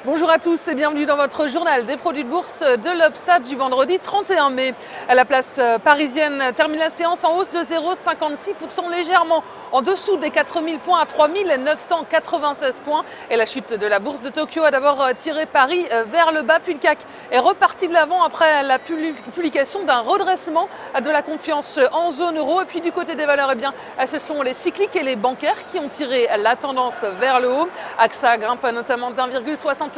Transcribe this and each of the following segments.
Bonjour à tous et bienvenue dans votre journal des produits de bourse de l'Obsat du vendredi 31 mai. À la place parisienne termine la séance en hausse de 0,56%, légèrement en dessous des 4000 points à 3996 points. Et la chute de la bourse de Tokyo a d'abord tiré Paris vers le bas, puis le CAC est reparti de l'avant après la publication d'un redressement de la confiance en zone euro. Et puis du côté des valeurs, ce sont les cycliques et les bancaires qui ont tiré la tendance vers le haut. AXA grimpe notamment d'1,76%,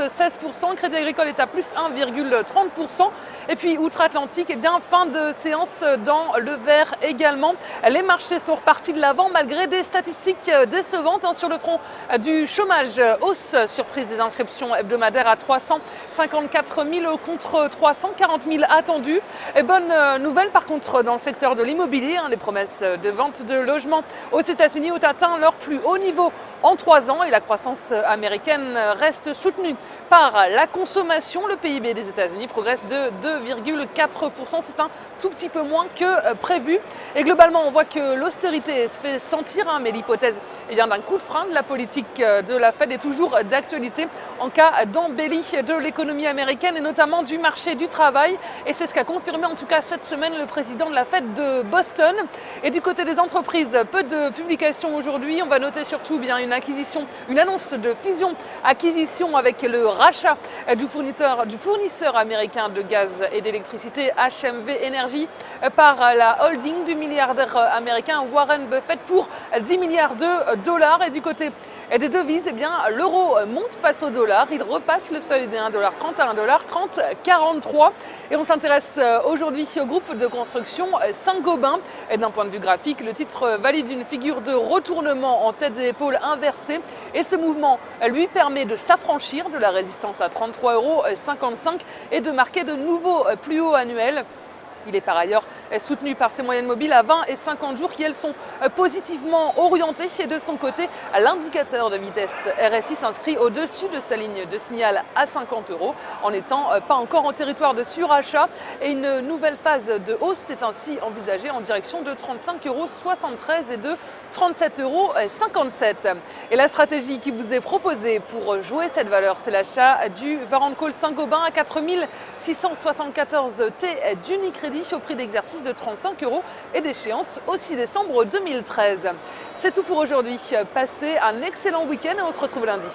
Crédit Agricole est à plus 1,30%. Et puis outre-Atlantique, fin de séance dans le vert également. Les marchés sont repartis de l'avant malgré des statistiques décevantes sur le front du chômage. Hausse surprise des inscriptions hebdomadaires à 354 000 contre 340 000 attendus. Et bonne nouvelle par contre dans le secteur de l'immobilier. Les promesses de vente de logements aux États-Unis ont atteint leur plus haut niveau en 3 ans et la croissance américaine reste soutenue par la consommation. Le PIB des États-Unis progresse de 2,4%. C'est un tout petit peu moins que prévu. Et globalement, on voit que l'austérité se fait sentir, mais l'hypothèse d'un coup de frein de la politique de la Fed est toujours d'actualité en cas d'embellie de l'économie américaine et notamment du marché du travail. Et c'est ce qu'a confirmé en tout cas cette semaine le président de la Fed de Boston. Et du côté des entreprises, peu de publications aujourd'hui. On va noter surtout une annonce de fusion-acquisition avec le rachat du fournisseur américain de gaz et d'électricité HMV Energy par la holding du milliardaire américain Warren Buffett pour 10 milliards de dollars. Et du côté des devises, l'euro monte face au dollar. Il repasse le seuil des 1,30 à 1,3043. Et on s'intéresse aujourd'hui au groupe de construction Saint-Gobain. Et d'un point de vue graphique, le titre valide une figure de retournement en tête et épaules inversée. Et ce mouvement lui permet de s'affranchir de la résistance à 33,55 € et de marquer de nouveaux plus hauts annuels. Il est par ailleurs soutenu par ses moyennes mobiles à 20 et 50 jours qui, elles, sont positivement orientées. Et de son côté, l'indicateur de vitesse RSI s'inscrit au-dessus de sa ligne de signal à 50 € en n'étant pas encore en territoire de surachat. Et une nouvelle phase de hausse est ainsi envisagée en direction de 35,73 € et de 37,57 €. Et la stratégie qui vous est proposée pour jouer cette valeur, c'est l'achat du Varant Call Saint-Gobain à 4674 T d'Unicredit au prix d'exercice de 35 € et d'échéance au 6 décembre 2013. C'est tout pour aujourd'hui. Passez un excellent week-end et on se retrouve lundi.